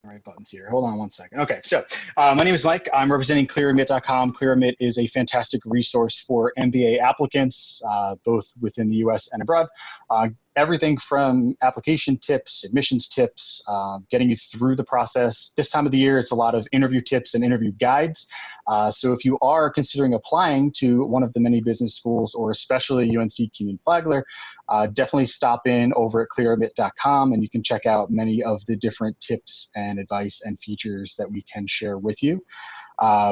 right buttons here. Hold on one second. Okay, so my name is Mike. I'm representing clearedmit.com. Clearedmit is a fantastic resource for MBA applicants, both within the US and abroad. Everything from application tips, admissions tips, getting you through the process. This time of the year, it's a lot of interview tips and interview guides. So if you are considering applying to one of the many business schools, or especially UNC Kenan-Flagler, definitely stop in over at clearedmit.com and you can check out many of the different tips and advice and features that we can share with you.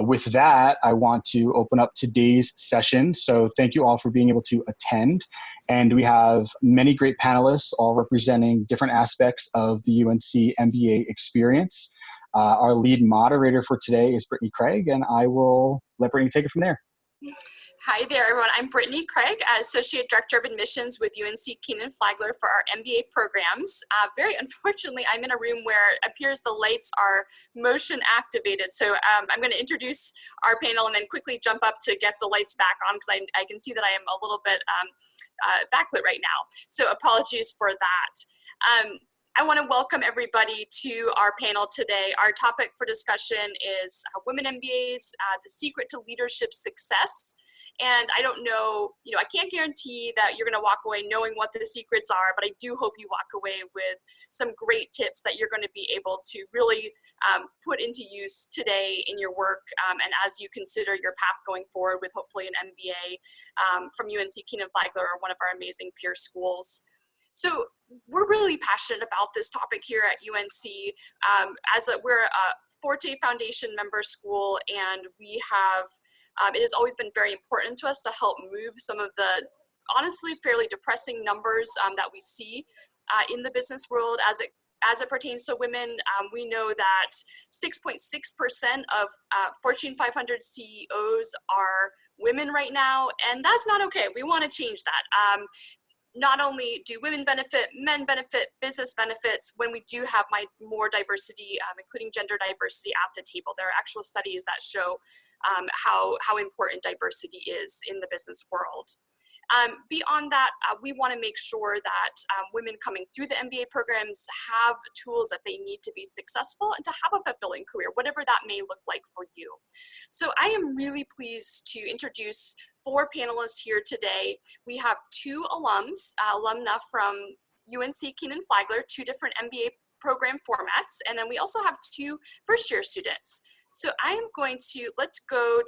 With that, I want to open up today's session. So thank you all for being able to attend. And we have many great panelists, all representing different aspects of the UNC MBA experience. Our lead moderator for today is Brittany Craig, and I will let Brittany take it from there. Hi there, everyone. I'm Brittany Craig, Associate Director of Admissions with UNC Kenan-Flagler for our MBA programs. Very unfortunately, I'm in a room where it appears the lights are motion activated. So I'm going to introduce our panel and then quickly jump up to get the lights back on because I can see that I am a little bit backlit right now. So apologies for that. I want to welcome everybody to our panel today. Our topic for discussion is Women MBAs, the secret to leadership success. And I don't know, I can't guarantee that you're going to walk away knowing what the secrets are, but I do hope you walk away with some great tips that you're going to be able to really put into use today in your work and as you consider your path going forward with hopefully an MBA from UNC Kenan-Flagler, or one of our amazing peer schools. So we're really passionate about this topic here at UNC. We're a Forte Foundation member school, and we have, it has always been very important to us to help move some of the honestly fairly depressing numbers that we see in the business world as it pertains to women. We know that 6.6% of Fortune 500 CEOs are women right now, and that's not okay. We want to change that. Not only do women benefit, men benefit, business benefits when we do have more diversity, including gender diversity at the table. There are actual studies that show how important diversity is in the business world. Beyond that, we want to make sure that women coming through the MBA programs have tools that they need to be successful and to have a fulfilling career, whatever that may look like for you. So I am really pleased to introduce 4 panelists here today. We have 2 alumna from UNC Kenan-Flagler, 2 different MBA program formats, and then we also have 2 first-year students. So I am going to, let's go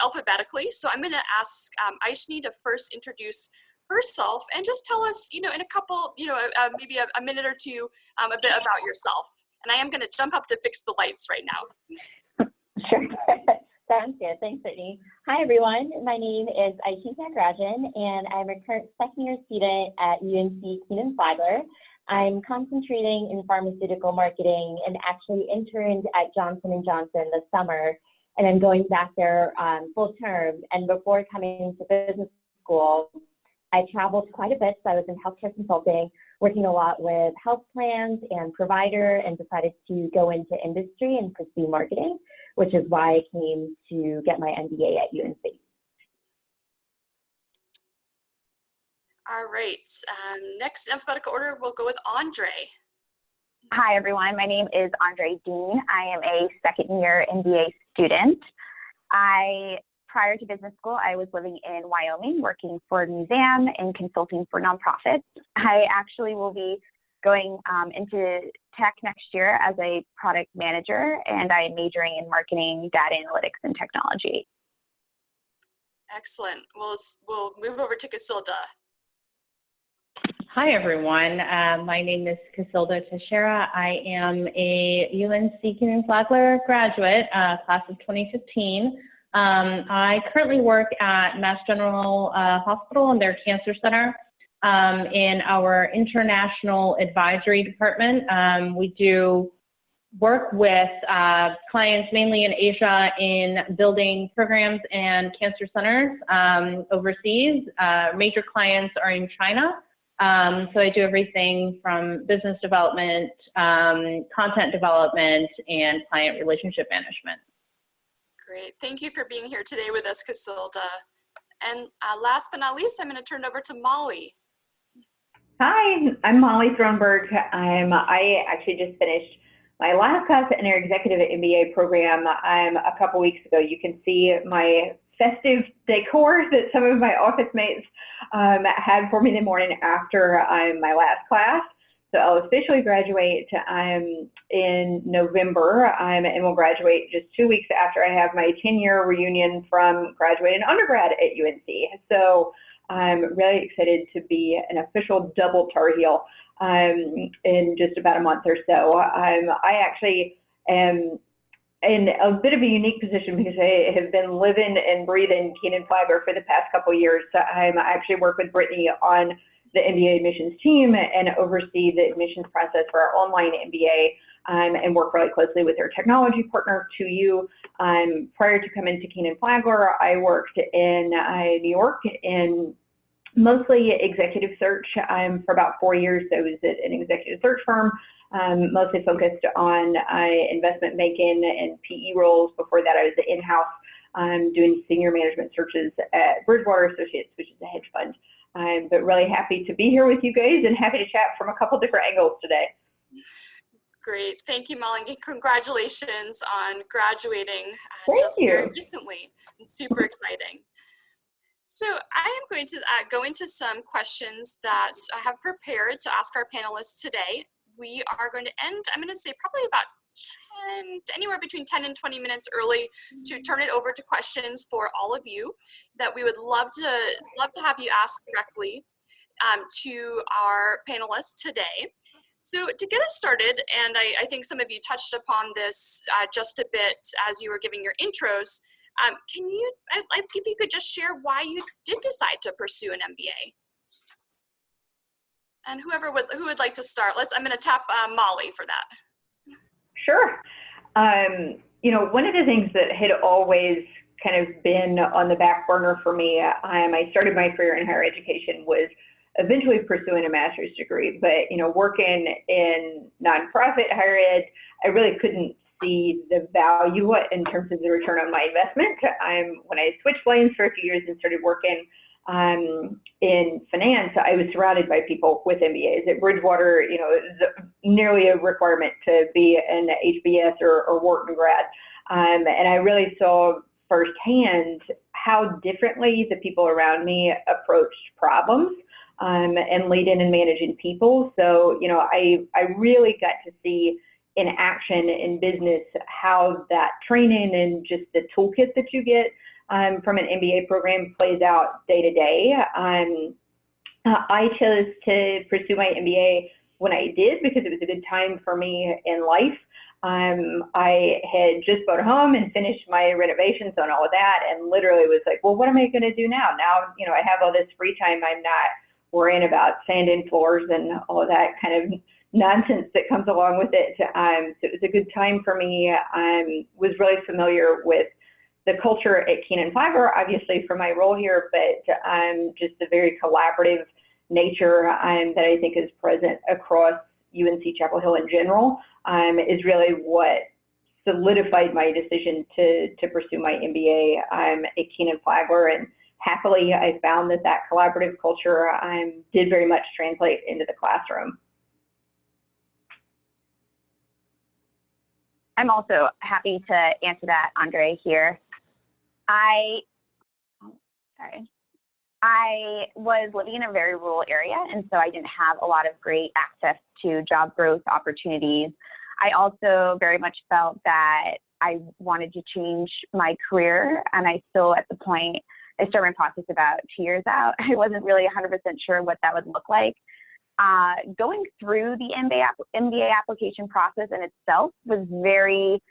alphabetically. So I'm going to ask Aishni to first introduce herself and just tell us, in a couple, maybe a minute or two, a bit about yourself. And I am going to jump up to fix the lights right now. Sure. Sounds good. Thanks, Brittany. Hi, everyone. My name is Aishni Nagrajan, and I'm a current second-year student at UNC Kenan-Flagler. I'm concentrating in pharmaceutical marketing and actually interned at Johnson & Johnson this summer, and I'm going back there full term. And before coming to business school, I traveled quite a bit. So I was in healthcare consulting, working a lot with health plans and provider, and decided to go into industry and pursue marketing, which is why I came to get my MBA at UNC. All right, next in alphabetical order, we'll go with Andre. Hi, everyone. My name is Andre Dean. I am a second-year MBA student. Prior to business school, I was living in Wyoming, working for a museum and consulting for nonprofits. I actually will be going into tech next year as a product manager, and I am majoring in marketing, data analytics, and technology. Excellent. We'll move over to Casilda. Hi, everyone. My name is Casilda Teixeira. I am a UNC Kenan-Flagler graduate, class of 2015. I currently work at Mass General Hospital in their cancer center in our international advisory department. We do work with clients mainly in Asia in building programs and cancer centers overseas. Major clients are in China. So I do everything from business development, content development, and client relationship management. Great. Thank you for being here today with us, Casilda. And last but not least, I'm going to turn it over to Molly. Hi, I'm Molly Thronberg. I actually just finished my last class in our executive MBA program a couple weeks ago. You can see my festive decor that some of my office mates had for me the morning after my last class. So I'll officially graduate in November, and will graduate just 2 weeks after I have my 10-year reunion from graduating undergrad at UNC. So I'm really excited to be an official double Tar Heel in just about a month or so. I actually am in a bit of a unique position because I have been living and breathing Kenan-Flagler for the past couple years. So I actually work with Brittany on the MBA admissions team and oversee the admissions process for our online MBA, and work really closely with our technology partner, 2U. Prior to coming to Kenan-Flagler, I worked in New York in mostly executive search for about 4 years. I was at an executive search firm, mostly focused on investment banking and PE roles. Before that, I was in-house doing senior management searches at Bridgewater Associates, which is a hedge fund. But really happy to be here with you guys and happy to chat from a couple different angles today. Great. Thank you, Molly. And congratulations on graduating very recently. It's super exciting. So I am going to go into some questions that I have prepared to ask our panelists today. We are going to end, I'm going to say probably about anywhere between 10 and 20 minutes early to turn it over to questions for all of you that we would love to have you ask directly to our panelists today. So to get us started, and I think some of you touched upon this just a bit as you were giving your intros, if you could just share why you did decide to pursue an MBA? And who would like to start? I'm going to tap Molly for that. Sure. One of the things that had always kind of been on the back burner for me, I started my career in higher education, was eventually pursuing a master's degree, but, working in nonprofit higher ed, I really couldn't see the value in terms of the return on my investment. When I switched lanes for a few years and started working in finance, I was surrounded by people with MBAs. At Bridgewater, it was nearly a requirement to be an HBS or Wharton grad. And I really saw firsthand how differently the people around me approached problems and leading and managing people. So, I really got to see in action in business how that training and just the toolkit that you get from an MBA program plays out day to day. I chose to pursue my MBA when I did because it was a good time for me in life. I had just bought a home and finished my renovations on all of that, and literally was like, well, what am I going to do now? Now, I have all this free time. I'm not worrying about sanding floors and all of that kind of nonsense that comes along with it. So it was a good time for me. I was really familiar with the culture at Kenan-Flagler, obviously from my role here, but just the very collaborative nature that I think is present across UNC Chapel Hill in general is really what solidified my decision to pursue my MBA at Kenan-Flagler. And happily, I found that collaborative culture did very much translate into the classroom. I'm also happy to answer that, Andre, here. I was living in a very rural area, and so I didn't have a lot of great access to job growth opportunities. I also very much felt that I wanted to change my career, and I still, at the point, I started my process about 2 years out. I wasn't really 100% sure what that would look like. Going through the MBA application process in itself was very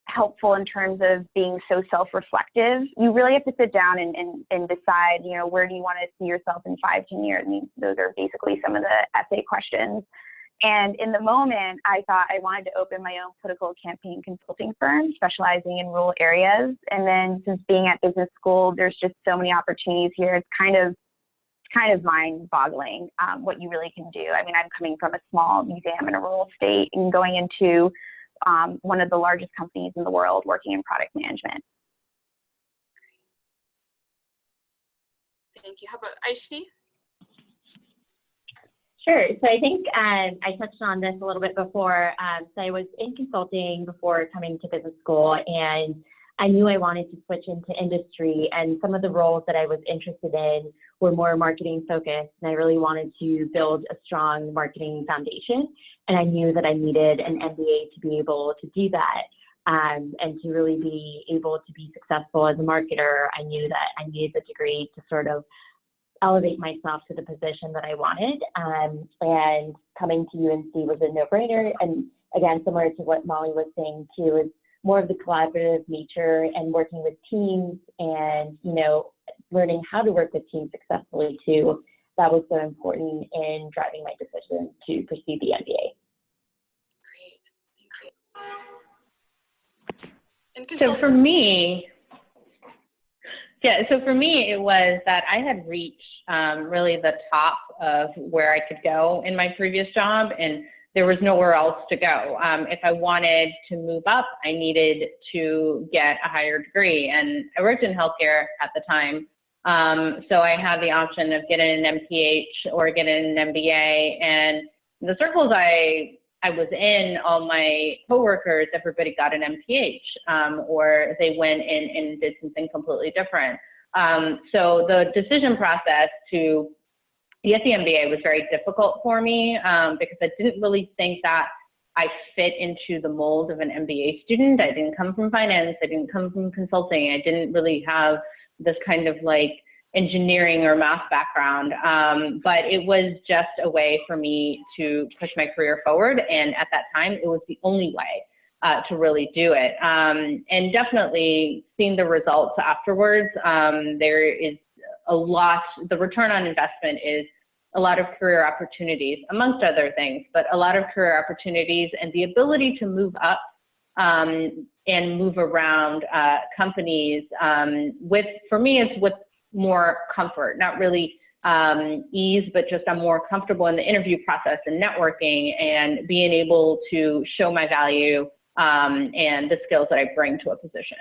helpful in terms of being so self-reflective. You really have to sit down and decide, where do you want to see yourself in 5-10 years? I mean, those are basically some of the essay questions. And in the moment, I thought I wanted to open my own political campaign consulting firm specializing in rural areas. And then since being at business school, there's just so many opportunities here. It's kind of mind-boggling what you really can do. I mean, I'm coming from a small museum in a rural state and going into one of the largest companies in the world working in product management. Thank you. How about Aishni? Sure. So I think I touched on this a little bit before. So I was in consulting before coming to business school, and I knew I wanted to switch into industry, and some of the roles that I was interested in were more marketing focused, and I really wanted to build a strong marketing foundation, and I knew that I needed an MBA to be able to do that, and to really be able to be successful as a marketer. I knew that I needed the degree to sort of elevate myself to the position that I wanted, and coming to UNC was a no-brainer. And again, similar to what Molly was saying too, is more of the collaborative nature and working with teams, and learning how to work with teams successfully too. That was so important in driving my decision to pursue the MBA. Great, thank you. So for me, it was that I had reached really the top of where I could go in my previous job, and there was nowhere else to go. If I wanted to move up, I needed to get a higher degree, and I worked in healthcare at the time. So I had the option of getting an MPH or getting an MBA, and the circles I was in, all my coworkers, everybody got an MPH, or they went in and did something completely different. So the decision process to get the MBA was very difficult for me, because I didn't really think that I fit into the mold of an MBA student. I didn't come from finance. I didn't come from consulting. I didn't really have this kind of like engineering or math background, but it was just a way for me to push my career forward. And at that time, it was the only way to really do it. And definitely seeing the results afterwards, there is a lot, the return on investment is a lot of career opportunities, amongst other things, but a lot of career opportunities and the ability to move up and move around companies for me, it's with more comfort, not really ease, but just I'm more comfortable in the interview process and networking and being able to show my value and the skills that I bring to a position.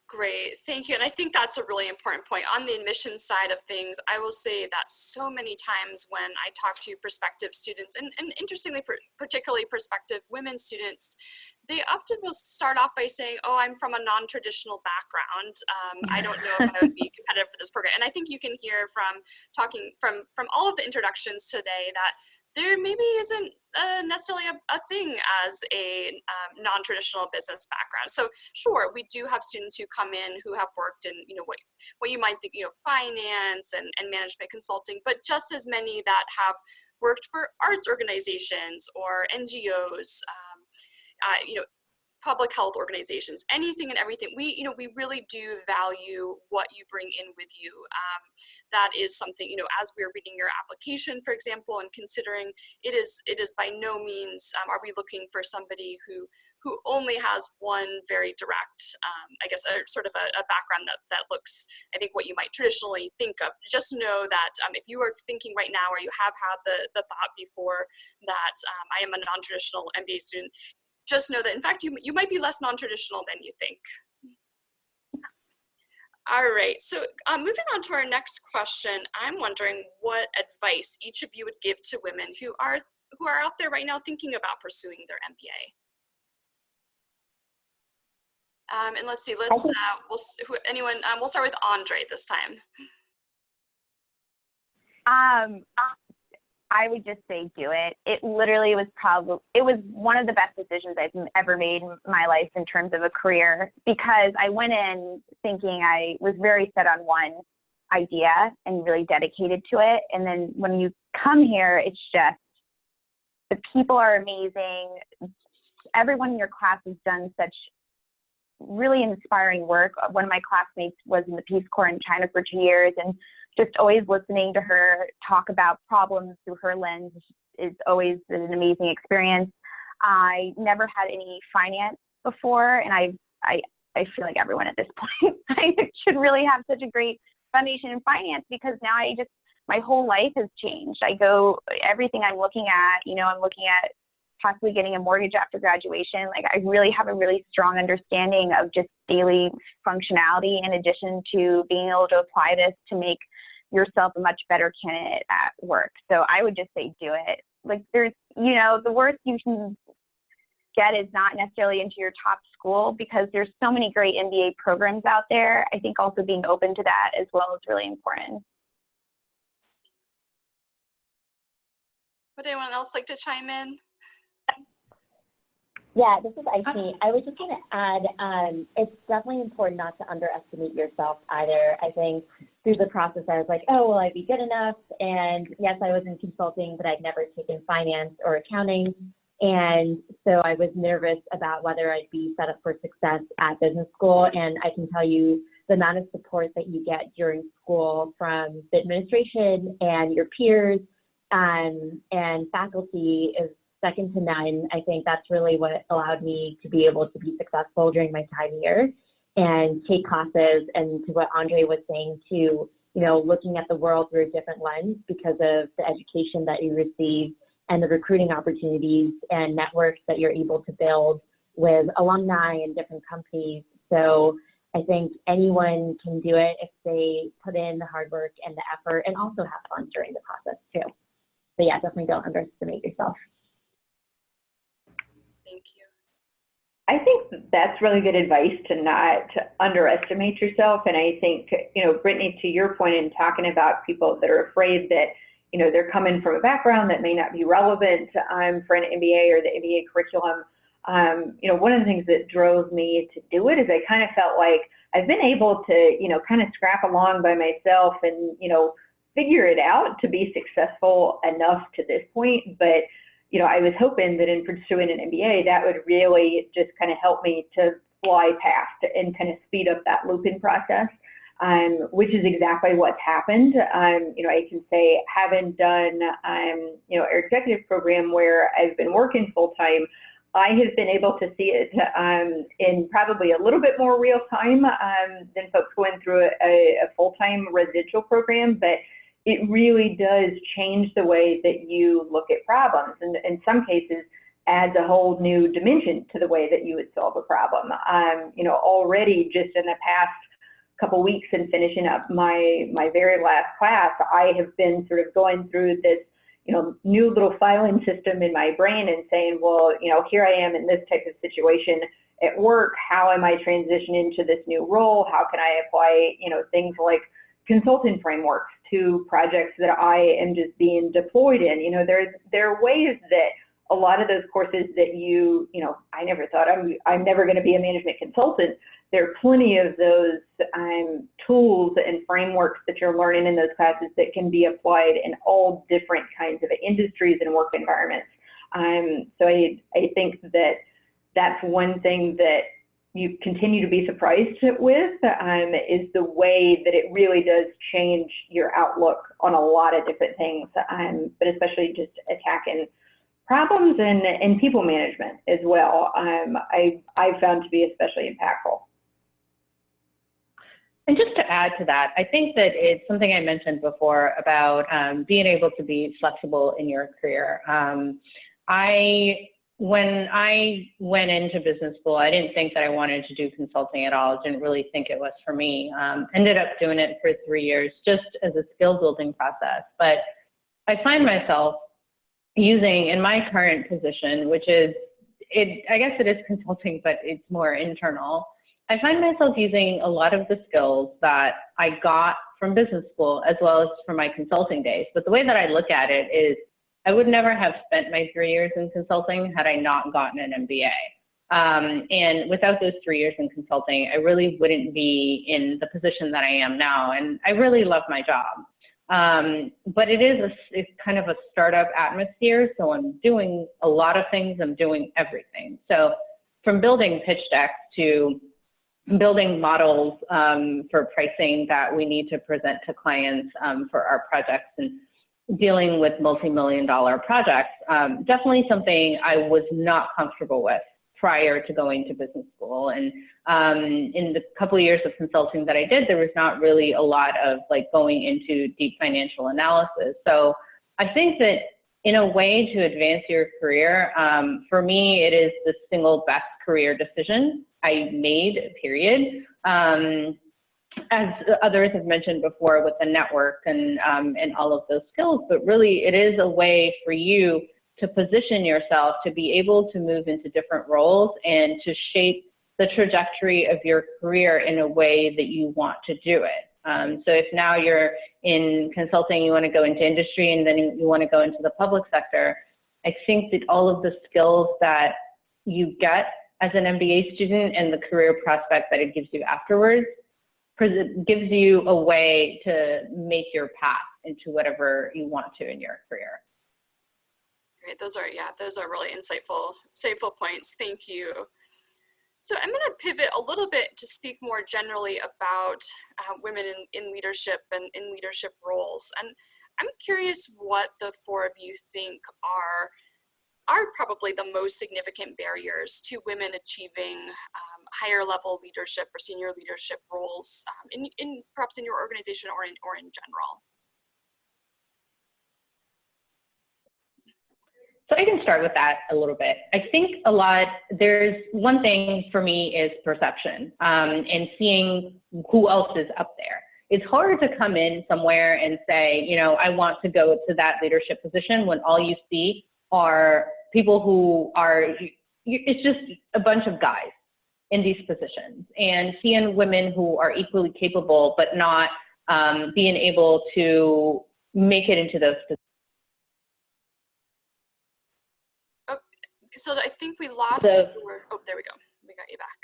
Great, thank you. And I think that's a really important point. On the admissions side of things, I will say that so many times when I talk to prospective students, and interestingly, particularly prospective women students, they often will start off by saying, oh, I'm from a non-traditional background. I don't know if I would be competitive for this program. And I think you can hear from talking from all of the introductions today that there maybe isn't necessarily a thing as a non-traditional business background. So sure, we do have students who come in who have worked in, what you might think, finance and management consulting, but just as many that have worked for arts organizations or NGOs, public health organizations, anything and everything. We really do value what you bring in with you. That is something, as we're reading your application, for example, and considering it is by no means are we looking for somebody who only has one very direct, sort of a background that looks, I think, what you might traditionally think of. Just know that if you are thinking right now, or you have had the thought before that I am a non-traditional MBA student, just know that, in fact, you might be less non-traditional than you think. All right, so moving on to our next question, I'm wondering what advice each of you would give to women who are out there right now thinking about pursuing their MBA. And let's see, we'll start with Andre this time. I would just say do it. It literally was one of the best decisions I've ever made in my life in terms of a career, because I went in thinking I was very set on one idea and really dedicated to it. And then when you come here, it's just, the people are amazing. Everyone in your class has done such really inspiring work. One of my classmates was in the Peace Corps in China for 2 years, and just always listening to her talk about problems through her lens is always an amazing experience. I never had any finance before, and I feel like everyone at this point I should really have such a great foundation in finance, because now my whole life has changed. Everything I'm looking at, I'm looking at possibly getting a mortgage after graduation. Like, I really have a really strong understanding of just daily functionality, in addition to being able to apply this to make yourself a much better candidate at work. So I would just say do it. Like there's, the worst you can get is not necessarily into your top school, because there's so many great MBA programs out there. I think also being open to that as well is really important. Would anyone else like to chime in? Yeah, this is Aisha. I was just going to add, it's definitely important not to underestimate yourself either. I think through the process, I was like, oh, will I be good enough? And yes, I was in consulting, but I'd never taken finance or accounting. And so I was nervous about whether I'd be set up for success at business school. And I can tell you the amount of support that you get during school from the administration and your peers and faculty is second to none. I think that's really what allowed me to be able to be successful during my time here and take classes. And to what Andre was saying too, looking at the world through a different lens because of the education that you receive and the recruiting opportunities and networks that you're able to build with alumni and different companies. So I think anyone can do it if they put in the hard work and the effort and also have fun during the process too. So yeah, definitely don't underestimate yourself. Thank you. I think that's really good advice, to not underestimate yourself. And I think, Brittany, to your point in talking about people that are afraid that, they're coming from a background that may not be relevant for an MBA or the MBA curriculum. One of the things that drove me to do it is I kind of felt like I've been able to, kind of scrap along by myself and, figure it out to be successful enough to this point. But I was hoping that in pursuing an MBA, that would really just kind of help me to fly past and kind of speed up that looping process, which is exactly what's happened. I can say, having done, our executive program where I've been working full time, I have been able to see it in probably a little bit more real time than folks going through a full-time residential program, but it really does change the way that you look at problems, and in some cases adds a whole new dimension to the way that you would solve a problem. Already just in the past couple weeks and finishing up my very last class, I have been sort of going through this new little filing system in my brain and saying, well, here I am in this type of situation at work. How am I transitioning into this new role? How can I apply, things like consulting frameworks to projects that I am just being deployed in? There are ways that a lot of those courses that I never thought I'm never going to be a management consultant. There are plenty of those tools and frameworks that you're learning in those classes that can be applied in all different kinds of industries and work environments. So I think that that's one thing that you continue to be surprised with, is the way that it really does change your outlook on a lot of different things, but especially just attacking problems and people management as well. I've found to be especially impactful. And just to add to that, I think that it's something I mentioned before about being able to be flexible in your career. When I went into business school, I didn't think that I wanted to do consulting at all. I didn't really think it was for me. Ended up doing it for 3 years just as a skill building process. But I find myself using, in my current position, which is, I guess it is consulting, but it's more internal. I find myself using a lot of the skills that I got from business school as well as from my consulting days. But the way that I look at it is, I would never have spent my 3 years in consulting had I not gotten an MBA. And without those 3 years in consulting, I really wouldn't be in the position that I am now. And I really love my job. But it's kind of a startup atmosphere. So I'm doing a lot of things. I'm doing everything. So from building pitch decks to building models for pricing that we need to present to clients for our projects, and dealing with multi-million-dollar projects, definitely something I was not comfortable with prior to going to business school. And in the couple of years of consulting that I did, there was not really a lot of going into deep financial analysis. So I think that in a way to advance your career, for me, it is the single best career decision I made, period. as others have mentioned before, with the network and all of those skills, but really it is a way for you to position yourself to be able to move into different roles and to shape the trajectory of your career in a way that you want to do it. So if now you're in consulting, you want to go into industry, and then you want to go into the public sector, I think that all of the skills that you get as an MBA student and the career prospect that it gives you afterwards gives you a way to make your path into whatever you want to in your career. Great. Those are really insightful points. Thank you. So I'm going to pivot a little bit to speak more generally about women in leadership and in leadership roles. And I'm curious what the four of you think are probably the most significant barriers to women achieving higher level leadership or senior leadership roles perhaps in your organization or in general. So I can start with that a little bit. I think there's one thing for me is perception and seeing who else is up there. It's hard to come in somewhere and say, I want to go to that leadership position when all you see are people who it's just a bunch of guys in these positions, and seeing women who are equally capable but not being able to make it into those positions. So I think we lost the word. Oh, there we go. We got you back.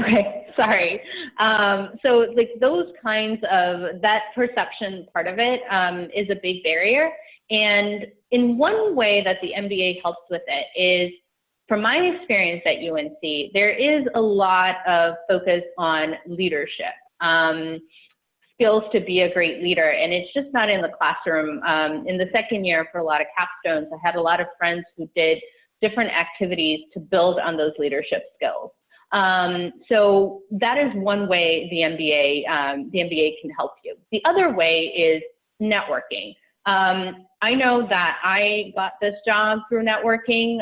Okay, sorry. So like those kinds of, that perception part of it is a big barrier. And in one way that the MBA helps with it is, from my experience at UNC, there is a lot of focus on leadership, skills to be a great leader. And it's just not in the classroom. In the second year for a lot of capstones, I had a lot of friends who did different activities to build on those leadership skills. So that is one way the MBA can help you. The other way is networking. I know that I got this job through networking.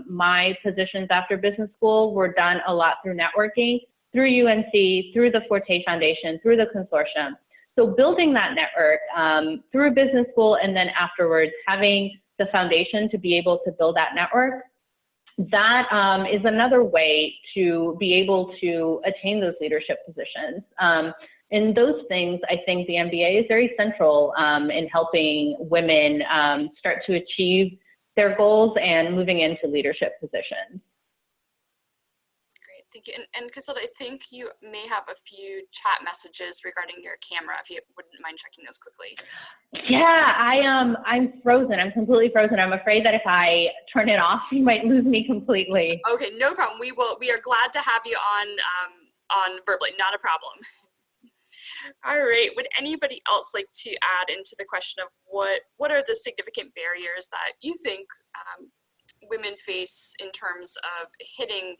My positions after business school were done a lot through networking, through UNC, through the Forte Foundation, through the consortium. So building that network through business school, and then afterwards having the foundation to be able to build that network, that is another way to be able to attain those leadership positions. And those things, I think the MBA is very central in helping women start to achieve their goals and moving into leadership positions. Great, thank you. And Casilda, I think you may have a few chat messages regarding your camera, if you wouldn't mind checking those quickly. Yeah, I'm frozen. I'm completely frozen. I'm afraid that if I turn it off, you might lose me completely. Okay, no problem. We are glad to have you on verbally, not a problem. All right, would anybody else like to add into the question of what are the significant barriers that you think women face in terms of hitting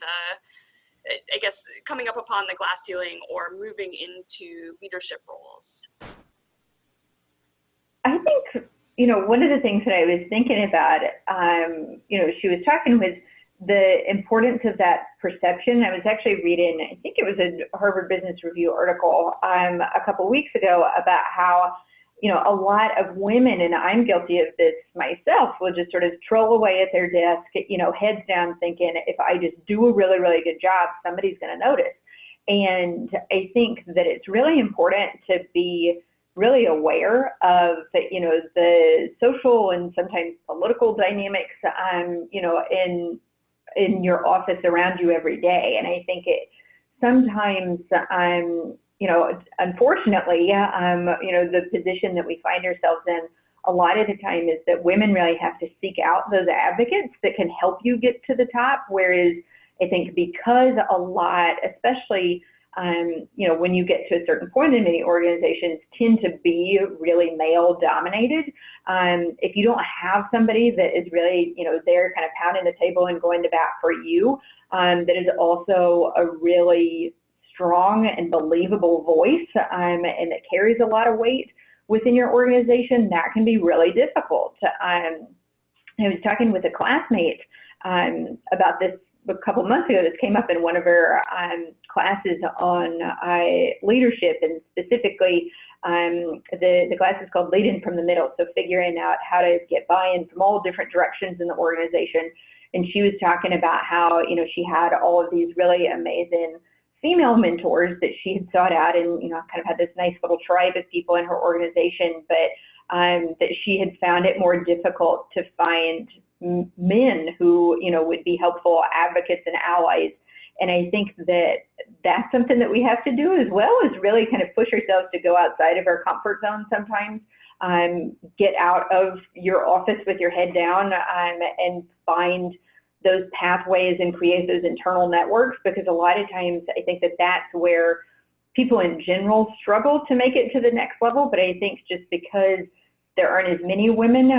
I guess, coming up upon the glass ceiling or moving into leadership roles? I think, one of the things that I was thinking about, she was talking with the importance of that perception. I was actually reading, I think it was a Harvard Business Review article a couple of weeks ago about how, a lot of women, and I'm guilty of this myself, will just sort of troll away at their desk, heads down, thinking if I just do a really, really good job, somebody's going to notice. And I think that it's really important to be really aware of, the social and sometimes political dynamics, in your office around you every day. And I think it sometimes, unfortunately, the position that we find ourselves in a lot of the time is that women really have to seek out those advocates that can help you get to the top. Whereas I think because a lot, especially, when you get to a certain point in many organizations, tend to be really male dominated. If you don't have somebody that is really, there kind of pounding the table and going to bat for you, that is also a really strong and believable voice, and that carries a lot of weight within your organization, that can be really difficult. I was talking with a classmate about this a couple months ago, this came up in one of our classes on leadership, and specifically the class is called Lead In from the Middle, so figuring out how to get buy-in from all different directions in the organization. And she was talking about how, you know, she had all of these really amazing female mentors that she had sought out, and, you know, kind of had this nice little tribe of people in her organization, but that she had found it more difficult to find men who, you know, would be helpful advocates and allies. And I think that that's something that we have to do as well, is really kind of push ourselves to go outside of our comfort zone sometimes, get out of your office with your head down, and find those pathways and create those internal networks, because a lot of times I think that that's where people in general struggle to make it to the next level. But I think just because there aren't as many women,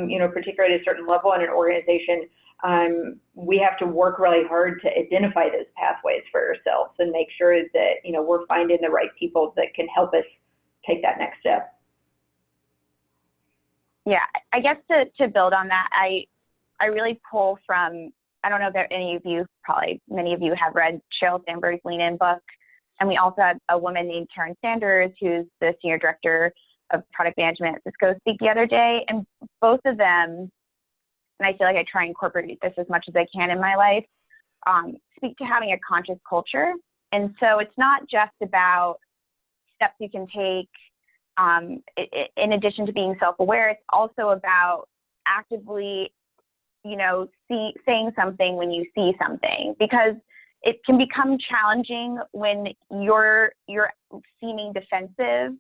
you know, particularly at a certain level in an organization, we have to work really hard to identify those pathways for ourselves and make sure that, you know, we're finding the right people that can help us take that next step. Yeah, I guess to build on that, I really pull from, I don't know if any of you, probably many of you have read Sheryl Sandberg's Lean In book. And we also had a woman named Karen Sanders, who's the Senior Director of Product Management at Cisco, speak the other day. And both of them, and I feel like I try and incorporate this as much as I can in my life, speak to having a conscious culture. And so it's not just about steps you can take in addition to being self-aware. It's also about actively, you know, saying something when you see something, because it can become challenging when you're seeming defensive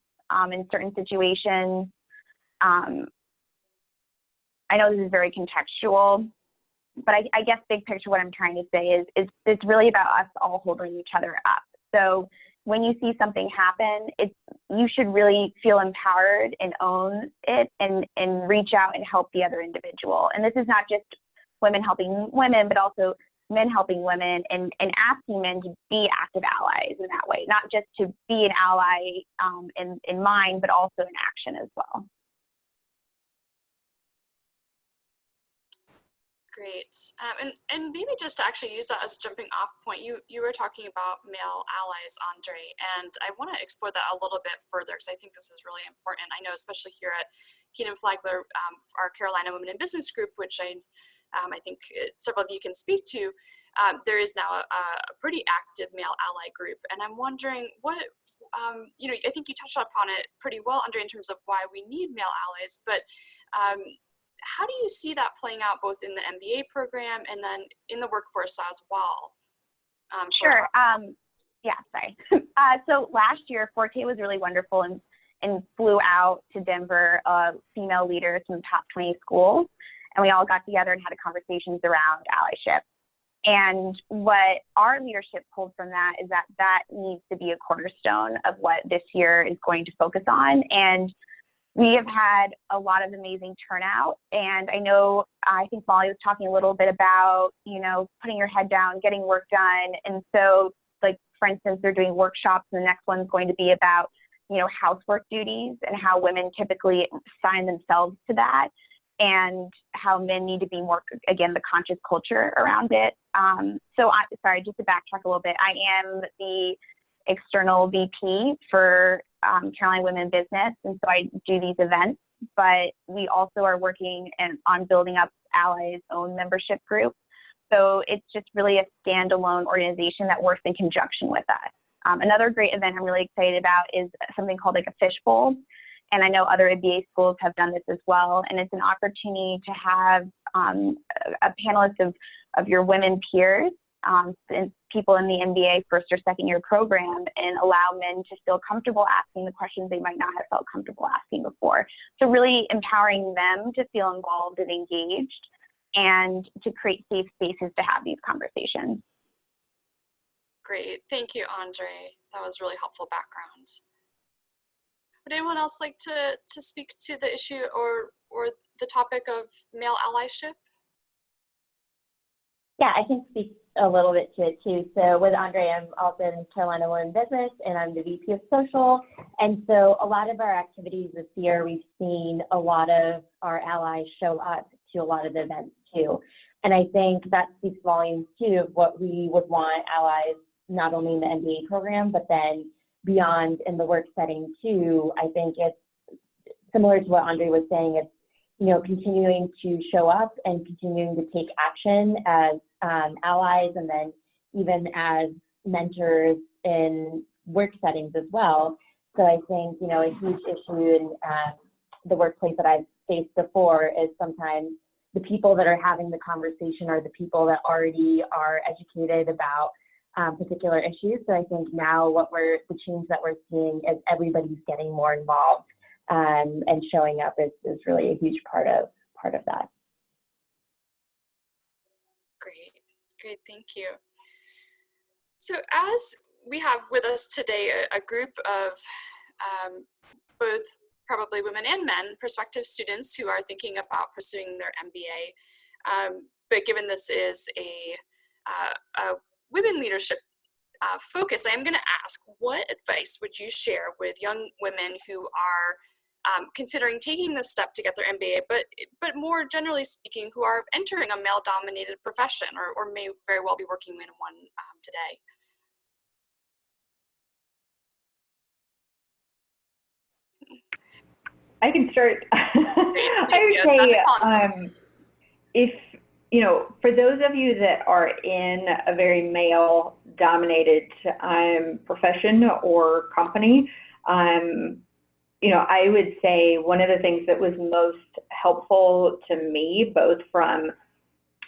in certain situations. I know this is very contextual, but I guess big picture, what I'm trying to say is it's really about us all holding each other up. So when you see something happen, you should really feel empowered and own it and reach out and help the other individual. And this is not just women helping women, but also men helping women, and asking men to be active allies in that way, not just to be an ally in mind, but also in action as well. Great. And maybe just to actually use that as a jumping off point, you were talking about male allies, Andre, and I want to explore that a little bit further, because I think this is really important. I know, especially here at Kenan-Flagler, our Carolina Women in Business group, which I think several of you can speak to, there is now a pretty active male ally group. And I'm wondering what, you know, I think you touched upon it pretty well, Andre, in terms of why we need male allies, but how do you see that playing out both in the MBA program and then in the workforce as well? Sure. Yeah, sorry. So last year, 4K was really wonderful and flew out to Denver female leaders from the top 20 schools. And we all got together and had conversations around allyship. And what our leadership pulled from that is that needs to be a cornerstone of what this year is going to focus on. And we have had a lot of amazing turnout. And I think Molly was talking a little bit about, you know, putting your head down, getting work done. And so, like, for instance, they're doing workshops, and the next one's going to be about, you know, housework duties and how women typically assign themselves to that, and how men need to be more, again, the conscious culture around it. Sorry, just to backtrack a little bit, I am the external VP for Carolina Women Business, and so I do these events, but we also are working on building up Allies' own membership group. So it's just really a standalone organization that works in conjunction with us. Another great event I'm really excited about is something called like a fishbowl. And I know other MBA schools have done this as well. And it's an opportunity to have a panelist of your women peers and people in the MBA first or second year program, and allow men to feel comfortable asking the questions they might not have felt comfortable asking before. So really empowering them to feel involved and engaged, and to create safe spaces to have these conversations. Great. Thank you, Andre. That was really helpful background. Would anyone else like to speak to the issue or the topic of male allyship? Yeah, I can speak a little bit to it too. So with Andre, I'm also in Carolina Women Business, and I'm the VP of Social. And so a lot of our activities this year, we've seen a lot of our allies show up to a lot of the events too. And I think that speaks volumes too of what we would want allies, not only in the MBA program, but then beyond in the work setting too. I think it's similar to what Andre was saying. It's, you know, continuing to show up and continuing to take action as allies, and then even as mentors in work settings as well. So I think, you know, a huge issue in the workplace that I've faced before is sometimes the people that are having the conversation are the people that already are educated about particular issues. So I think now the change that we're seeing is everybody's getting more involved, and showing up is really a huge part of that. Great, thank you. So as we have with us today a group of both probably women and men, prospective students who are thinking about pursuing their MBA, but given this is a women leadership focus, I am going to ask, what advice would you share with young women who are considering taking this step to get their MBA, but more generally speaking, who are entering a male-dominated profession or may very well be working in one today? I can start. I would say, if, you know, for those of you that are in a very male-dominated profession or company, you know, I would say one of the things that was most helpful to me, both from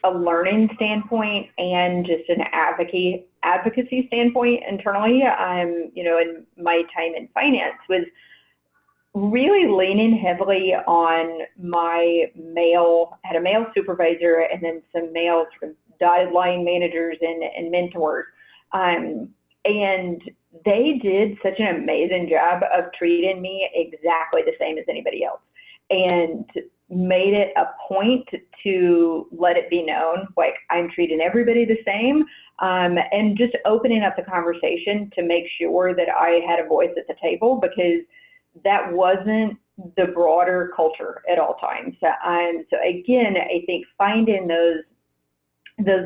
a learning standpoint and just an advocacy standpoint internally, you know, in my time in finance, was really leaning heavily on had a male supervisor and then some male sort of dotted line managers and mentors. And they did such an amazing job of treating me exactly the same as anybody else, and made it a point to let it be known, like, I'm treating everybody the same, and just opening up the conversation to make sure that I had a voice at the table, because that wasn't the broader culture at all times. So again, I think finding those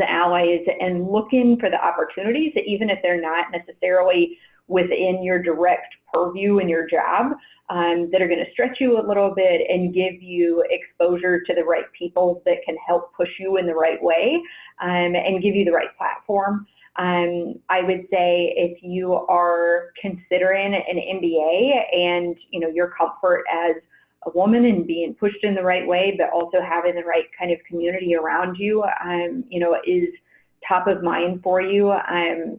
allies and looking for the opportunities, even if they're not necessarily within your direct purview in your job, that are going to stretch you a little bit and give you exposure to the right people that can help push you in the right way, and give you the right platform. I would say if you are considering an MBA and, you know, your comfort as a woman and being pushed in the right way, but also having the right kind of community around you, you know, is top of mind for you.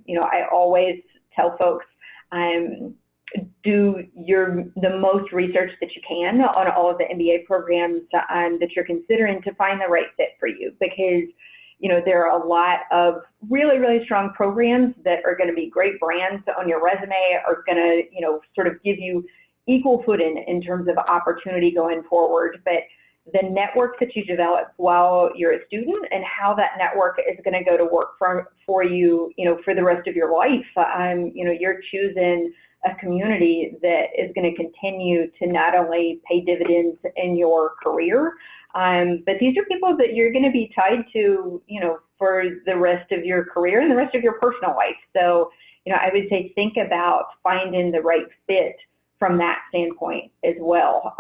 You know, I always tell folks, do the most research that you can on all of the MBA programs that you're considering to find the right fit for you, because, you know, there are a lot of really, really strong programs that are going to be great brands on your resume, are going to, you know, sort of give you equal footing in terms of opportunity going forward. But the network that you develop while you're a student and how that network is going to go to work for you, you know, for the rest of your life. You know, you're choosing a community that is going to continue to not only pay dividends in your career, but these are people that you're going to be tied to, you know, for the rest of your career and the rest of your personal life. So, you know, I would say think about finding the right fit from that standpoint as well,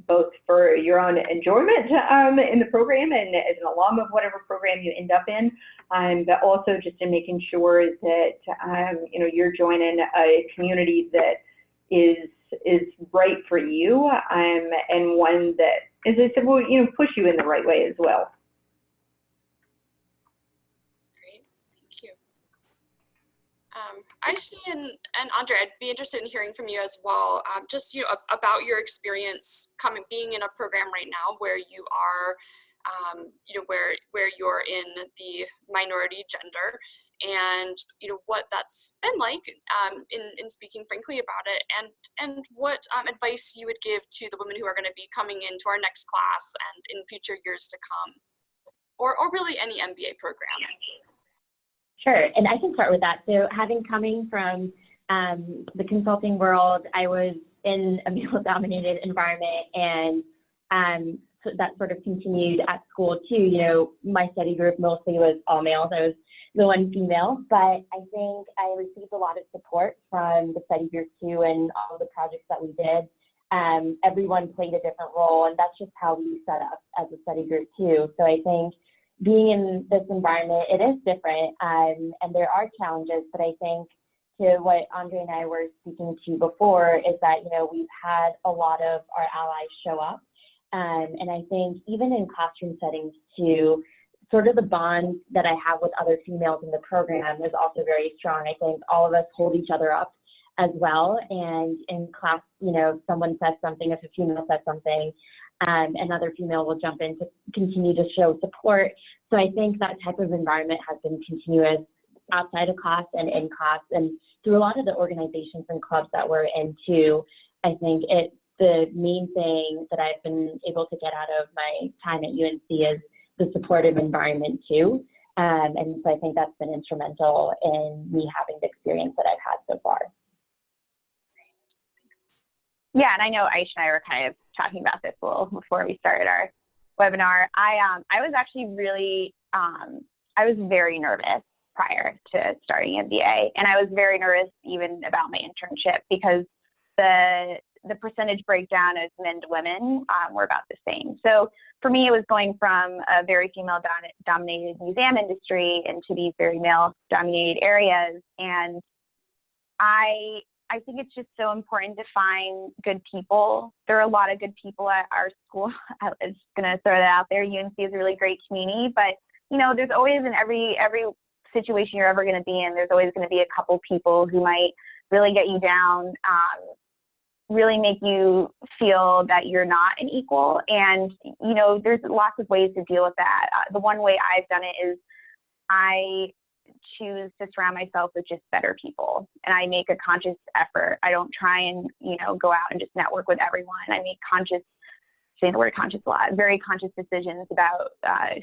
both for your own enjoyment in the program and as an alum of whatever program you end up in, but also just in making sure that you know, you're joining a community that is right for you, and one that, as I said, will, you know, push you in the right way as well. Great, thank you. Aisha and Andre, I'd be interested in hearing from you as well, just, you know, about your experience being in a program right now where you are, you know, where you're in the minority gender, and, you know, what that's been like in speaking frankly about it, and what advice you would give to the women who are going to be coming into our next class and in future years to come, or really any MBA program. Sure, and I can start with that. So coming from the consulting world, I was in a male-dominated environment, and that sort of continued at school too. You know, my study group mostly was all males. I was the one female, but I think I received a lot of support from the study group too, and all the projects that we did. Everyone played a different role, and that's just how we set up as a study group too. So I think being in this environment, it is different, and there are challenges, but I think to what Andre and I were speaking to before is that, you know, we've had a lot of our allies show up. And I think even in classroom settings too, sort of the bond that I have with other females in the program is also very strong. I think all of us hold each other up as well. And in class, you know, if someone says something, if a female says something, another female will jump in to continue to show support. So I think that type of environment has been continuous outside of class and in class, and through a lot of the organizations and clubs that we're into. I think the main thing that I've been able to get out of my time at UNC is the supportive environment too. And so I think that's been instrumental in me having the experience that I've had so far. Yeah, and I know Aisha and I were kind of talking about this a little before we started our webinar. I was actually really, I was very nervous prior to starting MBA, and I was very nervous even about my internship because the percentage breakdown as men to women were about the same. So for me, it was going from a very female-dominated museum industry into these very male-dominated areas, and I think it's just so important to find good people. There are a lot of good people at our school. I was going to throw that out there. UNC is a really great community, but you know, there's always in every situation you're ever going to be in, there's always going to be a couple people who might really get you down, really make you feel that you're not an equal. And you know, there's lots of ways to deal with that. The one way I've done it is I choose to surround myself with just better people, and I make a conscious effort. I don't try and, you know, go out and just network with everyone. I make saying the word conscious a lot, very conscious decisions about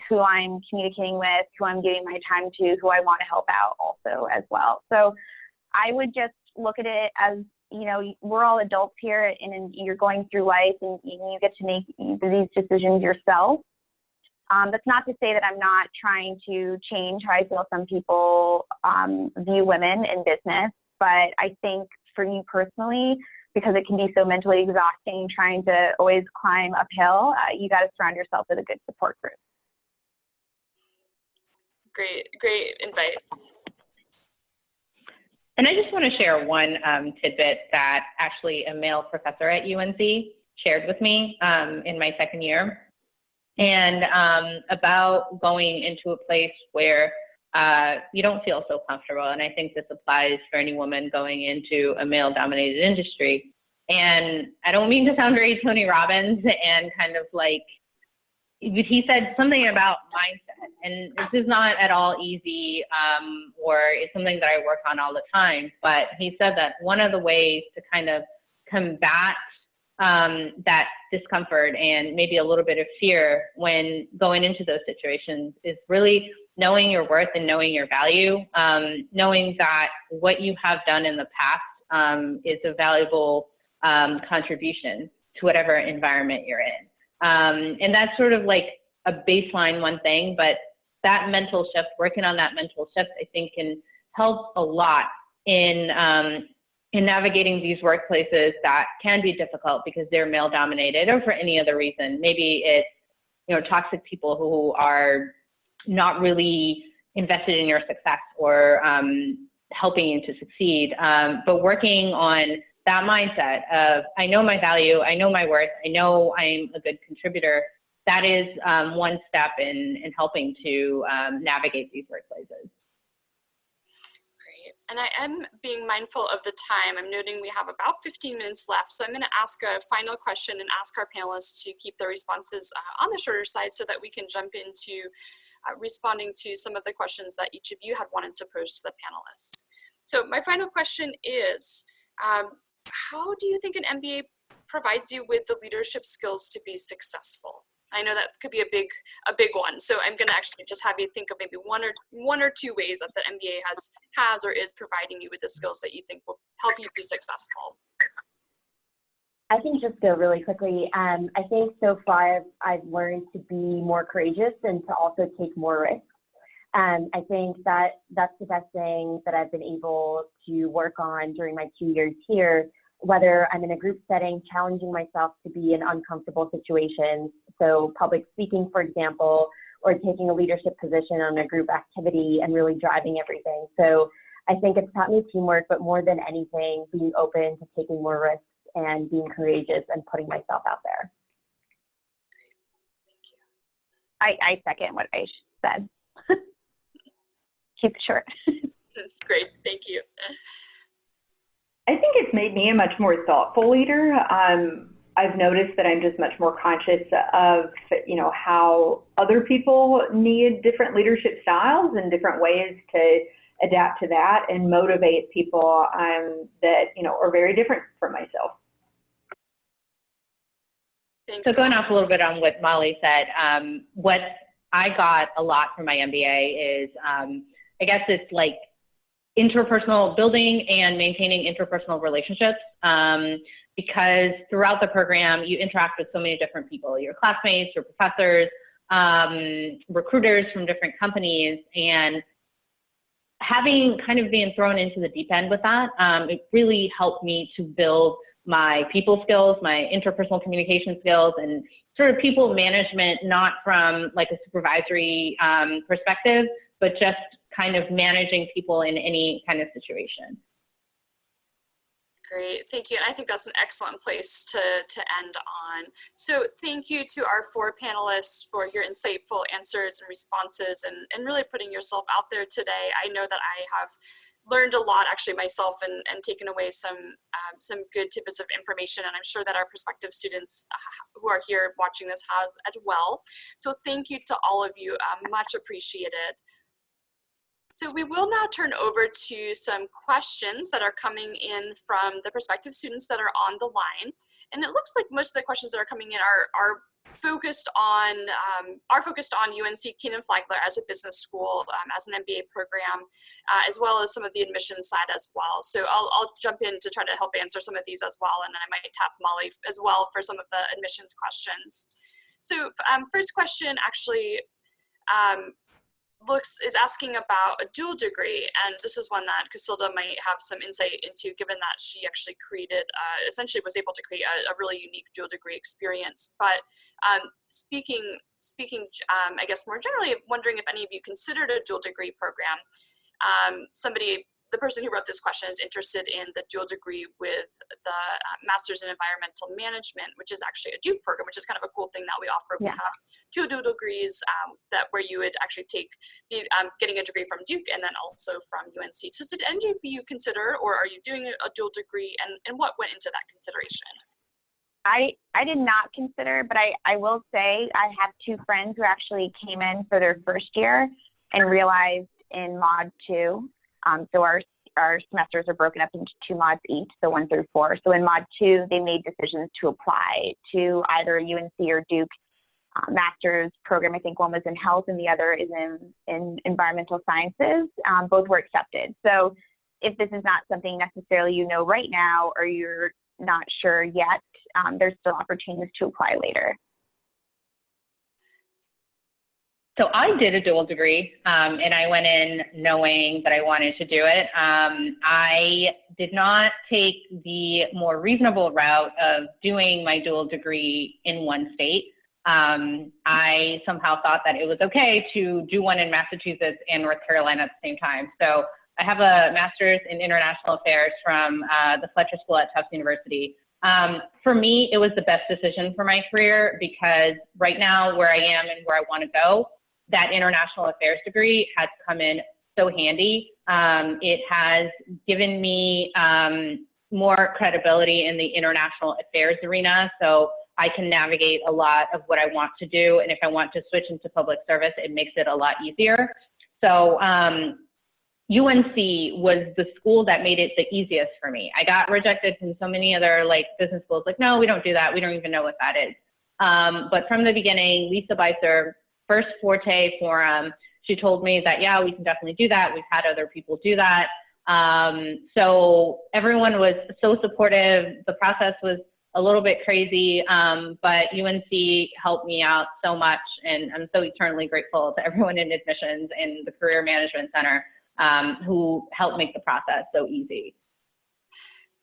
who I'm communicating with, who I'm giving my time to, who I want to help out also as well. So I would just look at it as, you know, we're all adults here, and you're going through life, and you get to make these decisions yourself. That's not to say that I'm not trying to change how I feel some people view women in business, but I think for you personally, because it can be so mentally exhausting trying to always climb uphill, you got to surround yourself with a good support group. Great advice. And I just want to share one tidbit that actually a male professor at UNC shared with me in my second year. And about going into a place where you don't feel so comfortable. And I think this applies for any woman going into a male-dominated industry. And I don't mean to sound very Tony Robbins and kind of like, he said something about mindset. And this is not at all easy, or it's something that I work on all the time. But he said that one of the ways to kind of combat that discomfort and maybe a little bit of fear when going into those situations is really knowing your worth and knowing your value, knowing that what you have done in the past is a valuable contribution to whatever environment you're in. And that's sort of like a baseline one thing, but that mental shift, working on that mental shift, I think can help a lot in navigating these workplaces that can be difficult because they're male dominated or for any other reason. Maybe it's, you know, toxic people who are not really invested in your success or helping you to succeed. But working on that mindset of, I know my value, I know my worth, I know I'm a good contributor, that is one step in helping to navigate these workplaces. And I am being mindful of the time. I'm noting we have about 15 minutes left. So I'm going to ask a final question and ask our panelists to keep their responses on the shorter side so that we can jump into responding to some of the questions that each of you had wanted to pose to the panelists. So my final question is, how do you think an MBA provides you with the leadership skills to be successful? I know that could be a big one. So I'm going to actually just have you think of maybe one or two ways that the MBA has or is providing you with the skills that you think will help you be successful. I can just go really quickly. I think so far I've learned to be more courageous and to also take more risks. I think that that's the best thing that I've been able to work on during my 2 years here, whether I'm in a group setting, challenging myself to be in uncomfortable situations. So public speaking, for example, or taking a leadership position on a group activity and really driving everything. So I think it's taught me teamwork, but more than anything, being open to taking more risks and being courageous and putting myself out there. I second what I said. Keep it short. That's great. Thank you. I think it's made me a much more thoughtful leader. I've noticed that I'm just much more conscious of, how other people need different leadership styles and different ways to adapt to that and motivate people that, are very different from myself. Thanks. So going off a little bit on what Molly said, what I got a lot from my MBA is, I guess it's like interpersonal building and maintaining interpersonal relationships, because throughout the program, you interact with so many different people, your classmates, your professors, recruiters from different companies, and having kind of been thrown into the deep end with that, it really helped me to build my people skills, my interpersonal communication skills, and sort of people management, not from like a supervisory perspective, but just kind of managing people in any kind of situation. Great, thank you. And I think that's an excellent place to end on. So thank you to our 4 panelists for your insightful answers and responses and really putting yourself out there today. I know that I have learned a lot actually myself and taken away some good tidbits of information, and I'm sure that our prospective students who are here watching this has as well. So thank you to all of you, much appreciated. So we will now turn over to some questions that are coming in from the prospective students that are on the line. And it looks like most of the questions that are coming in are focused on UNC Kenan-Flagler as a business school, as an MBA program, as well as some of the admissions side as well. So I'll jump in to try to help answer some of these as well, and then I might tap Molly as well for some of the admissions questions. So first question actually is asking about a dual degree, and this is one that Casilda might have some insight into, given that she actually created, essentially was able to create a really unique dual degree experience. But speaking, I guess more generally, wondering if any of you considered a dual degree program. The person who wrote this question is interested in the dual degree with the Master's in Environmental Management, which is actually a Duke program, which is kind of a cool thing that we offer. Yeah. We have 2 dual degrees where you would actually getting a degree from Duke and then also from UNC. So did any of you consider, or are you doing a dual degree, and what went into that consideration? I did not consider, but I will say I have 2 friends who actually came in for their first year and realized in Mod 2, so our semesters are broken up into 2 mods each, so 1 through 4. So in Mod 2, they made decisions to apply to either UNC or Duke master's program. I think one was in health and the other is in environmental sciences. Both were accepted. So if this is not something necessarily right now, or you're not sure yet, there's still opportunities to apply later. So I did a dual degree, and I went in knowing that I wanted to do it. I did not take the more reasonable route of doing my dual degree in one state. I somehow thought that it was okay to do one in Massachusetts and North Carolina at the same time. So I have a master's in international affairs from the Fletcher School at Tufts University. For me, it was the best decision for my career, because right now where I am and where I want to go, that international affairs degree has come in so handy. It has given me more credibility in the international affairs arena, so I can navigate a lot of what I want to do. And if I want to switch into public service, it makes it a lot easier. So UNC was the school that made it the easiest for me. I got rejected from so many other business schools, no, we don't do that. We don't even know what that is. But from the beginning, Lisa Beiser, first Forte Forum, she told me that, yeah, we can definitely do that. We've had other people do that. So everyone was so supportive. The process was a little bit crazy, but UNC helped me out so much, and I'm so eternally grateful to everyone in admissions and the Career Management Center who helped make the process so easy.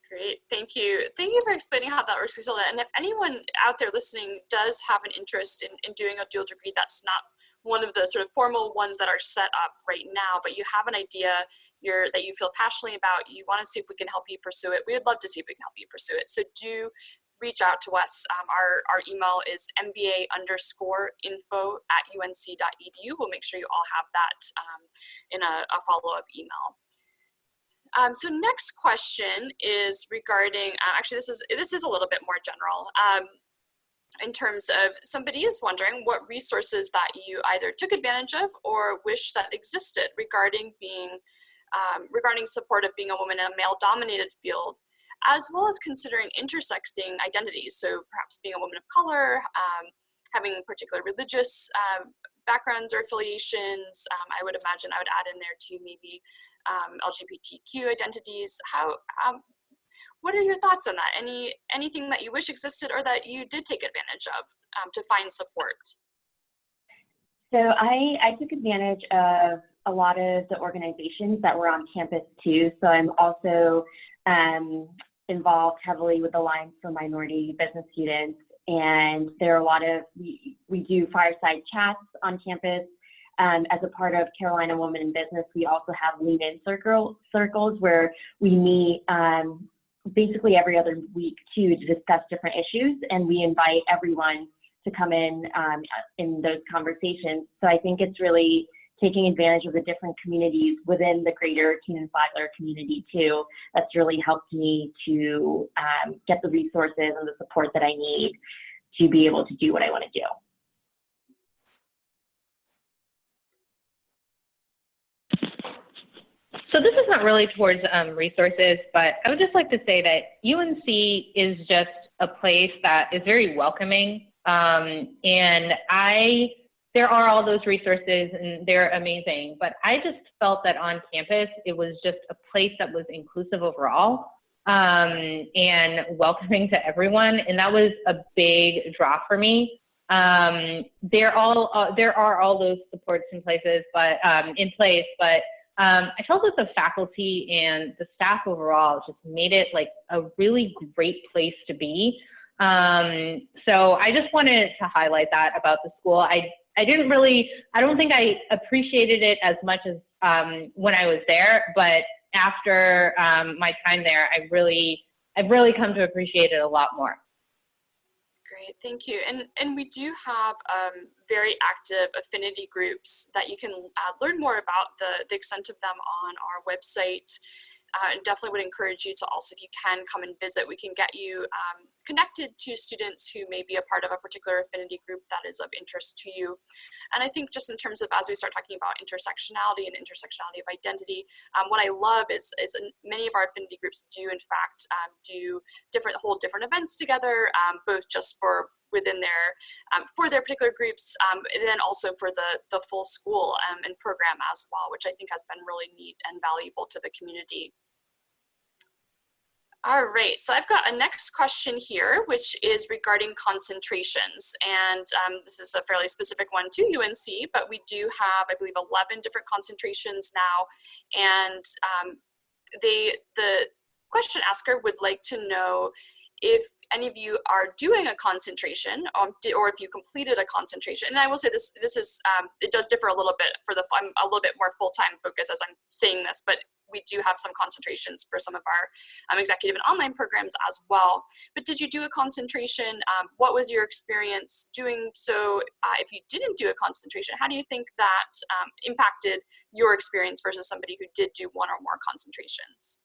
Great, thank you. Thank you for explaining how that works, Griselda. And if anyone out there listening does have an interest in doing a dual degree that's not one of the sort of formal ones that are set up right now, but you have an idea that you feel passionately about, you want to see if we can help you pursue it, we would love to see if we can help you pursue it. So do reach out to us. Our email is mba_info@unc.edu. We'll make sure you all have that in a follow-up email. So next question is regarding, actually this is a little bit more general, in terms of somebody is wondering what resources that you either took advantage of or wish that existed regarding support of being a woman in a male-dominated field, as well as considering intersecting identities. So perhaps being a woman of color, having particular religious backgrounds or affiliations. I would imagine I would add in there too maybe LGBTQ identities. What are your thoughts on that? Anything that you wish existed or that you did take advantage of to find support? So I took advantage of a lot of the organizations that were on campus too. So I'm also involved heavily with the Alliance for Minority Business Students, and there are a lot of, we do fireside chats on campus. As a part of Carolina Women in Business, we also have Lean In circles where we meet basically every other week too to discuss different issues, and we invite everyone to come in those conversations. So I think it's really taking advantage of the different communities within the greater Kenan-Flagler community too. That's really helped me to get the resources and the support that I need to be able to do what I want to do. So this is not really towards resources, but I would just like to say that UNC is just a place that is very welcoming, and there are all those resources and they're amazing, but I just felt that on campus it was just a place that was inclusive overall and welcoming to everyone, and that was a big draw for me. There are all those supports in place, but I felt that the faculty and the staff overall just made it like a really great place to be. So I just wanted to highlight that about the school. I don't think I appreciated it as much as when I was there, but after my time there, I've really come to appreciate it a lot more. Great, thank you. And we do have very active affinity groups that you can learn more about the extent of them on our website. And definitely would encourage you to also, if you can, come and visit. We can get you connected to students who may be a part of a particular affinity group that is of interest to you. And I think just in terms of, as we start talking about intersectionality and intersectionality of identity, what I love is many of our affinity groups do in fact hold different events together, both just for within their for their particular groups, and then also for the full school and program as well, which I think has been really neat and valuable to the community. All right, so I've got a next question here, which is regarding concentrations. And this is a fairly specific one to UNC, but we do have, I believe, 11 different concentrations now. And the question asker would like to know if any of you are doing a concentration, or if you completed a concentration. And I will say this is, it does differ a little bit I'm a little bit more full-time focused as I'm saying this, but we do have some concentrations for some of our executive and online programs as well. But did you do a concentration? What was your experience doing so? If you didn't do a concentration, how do you think that impacted your experience versus somebody who did do one or more concentrations?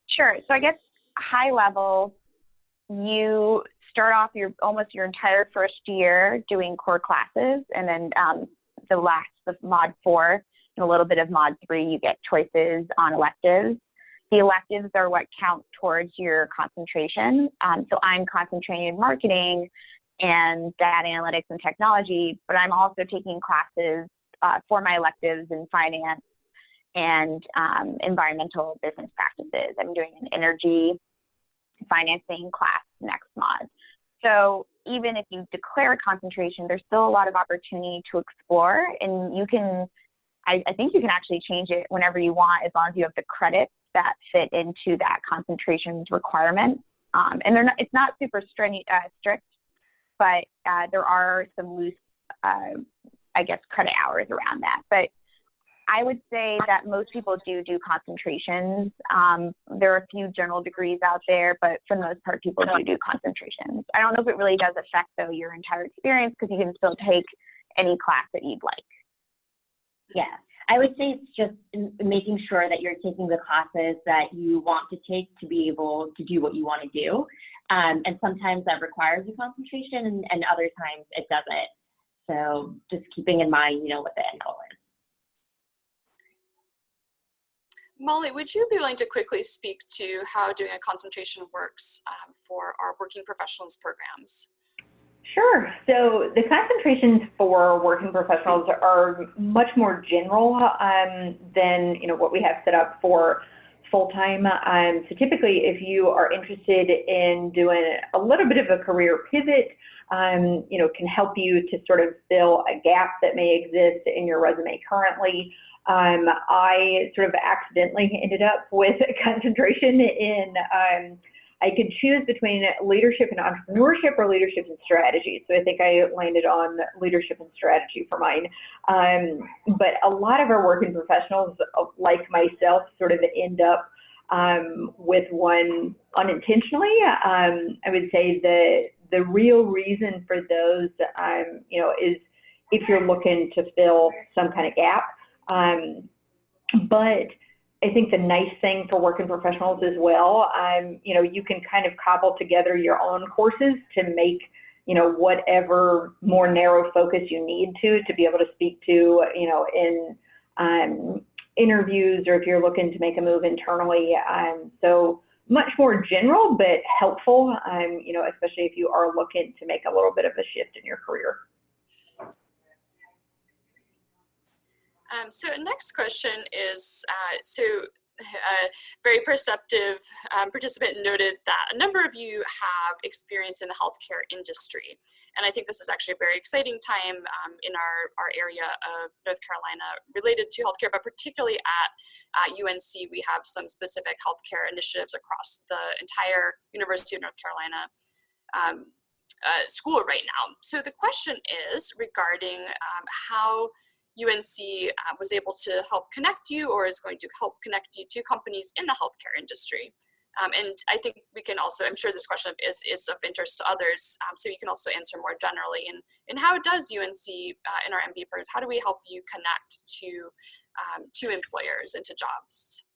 Sure. So I guess high level, you start off almost your entire first year doing core classes, and then the mod 4 and a little bit of mod 3, you get choices on electives. The electives are what count towards your concentration. So I'm concentrating in marketing and data analytics and technology, but I'm also taking classes for my electives in finance and environmental business practices. I'm doing an energy financing class next mod. So even if you declare a concentration, there's still a lot of opportunity to explore, and you can, I think you can actually change it whenever you want, as long as you have the credits that fit into that concentrations requirement. And it's not super strict, but there are some loose, I guess, credit hours around that. But I would say that most people do concentrations. There are a few general degrees out there, but for the most part, people do concentrations. I don't know if it really does affect, though, your entire experience, because you can still take any class that you'd like. Yeah, I would say it's just making sure that you're taking the classes that you want to take to be able to do what you want to do. And sometimes that requires a concentration, and other times it doesn't. So just keeping in mind, what the end goal is. Molly, would you be willing to quickly speak to how doing a concentration works for our working professionals programs? Sure. So the concentrations for working professionals are much more general than what we have set up for full-time. So typically, if you are interested in doing a little bit of a career pivot, can help you to sort of fill a gap that may exist in your resume currently. I sort of accidentally ended up with a concentration in, I could choose between leadership and entrepreneurship or leadership and strategy. So I think I landed on leadership and strategy for mine. But a lot of our working professionals, like myself, sort of end up with one unintentionally. I would say the real reason for those, is if you're looking to fill some kind of gap. But I think the nice thing for working professionals as well, you can kind of cobble together your own courses to make, whatever more narrow focus you need to be able to speak to, in interviews, or if you're looking to make a move internally. So much more general, but helpful, especially if you are looking to make a little bit of a shift in your career. So next question is, a very perceptive participant noted that a number of you have experience in the healthcare industry. And I think this is actually a very exciting time in our area of North Carolina related to healthcare, but particularly at UNC, we have some specific healthcare initiatives across the entire University of North Carolina school right now. So the question is regarding how UNC was able to help connect you, or is going to help connect you to companies in the healthcare industry. And I think we can also, I'm sure this question is of interest to others, so you can also answer more generally. And how does UNC in our MBA programs, how do we help you connect to employers and to jobs?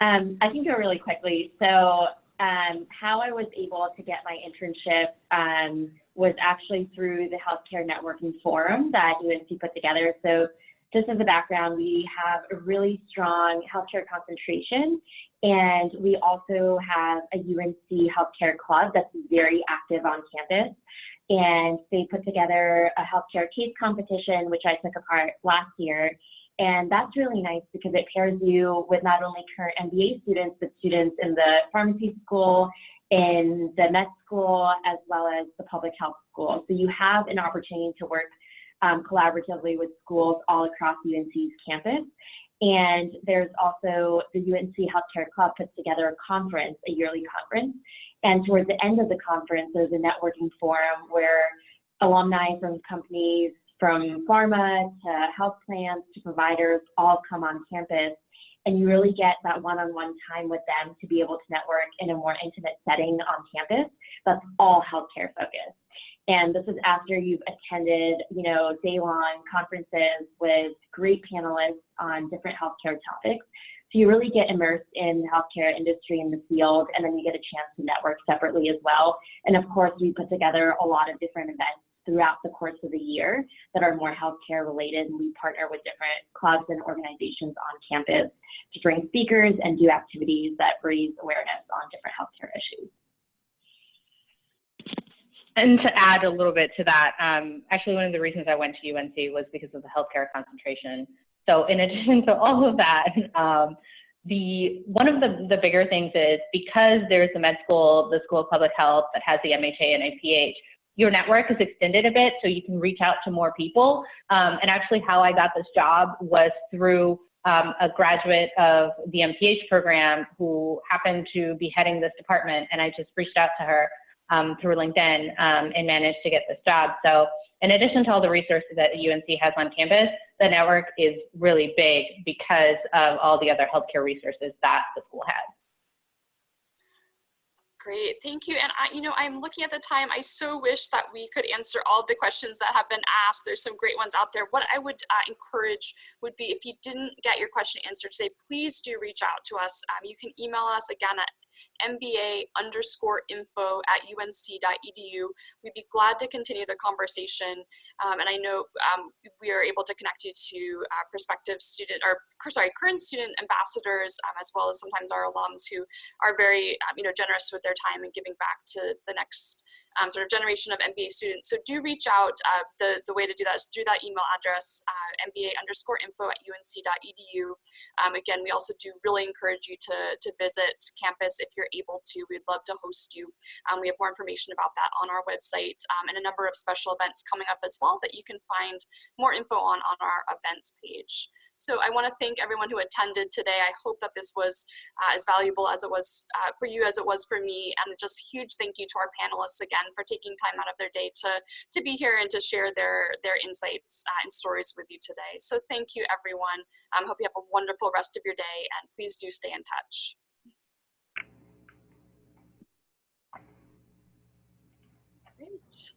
I can go really quickly. So how I was able to get my internship was actually through the Healthcare Networking Forum that UNC put together. So just as a background, we have a really strong healthcare concentration, and we also have a UNC healthcare club that's very active on campus. And they put together a healthcare case competition, which I took apart last year. And that's really nice because it pairs you with not only current MBA students, but students in the pharmacy school, in the med school, as well as the public health school. So you have an opportunity to work collaboratively with schools all across UNC's campus. And there's also the UNC Healthcare Club puts together a conference, a yearly conference. And towards the end of the conference, there's a networking forum where alumni from companies, from pharma to health plans to providers, all come on campus, and you really get that one-on-one time with them to be able to network in a more intimate setting on campus that's all healthcare focused. And this is after you've attended, day-long conferences with great panelists on different healthcare topics. So you really get immersed in the healthcare industry in the field, and then you get a chance to network separately as well. And of course, we put together a lot of different events throughout the course of the year that are more healthcare related, and we partner with different clubs and organizations on campus to bring speakers and do activities that raise awareness on different healthcare issues. And to add a little bit to that, actually one of the reasons I went to UNC was because of the healthcare concentration. So in addition to all of that, one of the bigger things is because there's the med school, the School of Public Health that has the MHA and APH, your network is extended a bit so you can reach out to more people. And actually how I got this job was through a graduate of the MPH program who happened to be heading this department, and I just reached out to her through LinkedIn and managed to get this job. So in addition to all the resources that UNC has on campus, the network is really big because of all the other healthcare resources that the school has. Great, thank you. And I'm looking at the time. I so wish that we could answer all of the questions that have been asked. There's some great ones out there. What I would encourage would be, if you didn't get your question answered today, please do reach out to us. You can email us again at mba_info@unc.edu. We'd be glad to continue the conversation. And I know we are able to connect you to prospective student, or current student ambassadors, as well as sometimes our alums who are very generous with their time and giving back to the next sort of generation of MBA students. So do reach out. The way to do that is through that email address, mba_info@unc.edu. Again, we also do really encourage you to visit campus if you're able to. We'd love to host you. We have more information about that on our website, and a number of special events coming up as well that you can find more info on our events page. So I want to thank everyone who attended today. I hope that this was as valuable as it was for you as it was for me. And just huge thank you to our panelists again for taking time out of their day to be here and to share their insights and stories with you today. So thank you, everyone. Hope you have a wonderful rest of your day, and please do stay in touch. Great.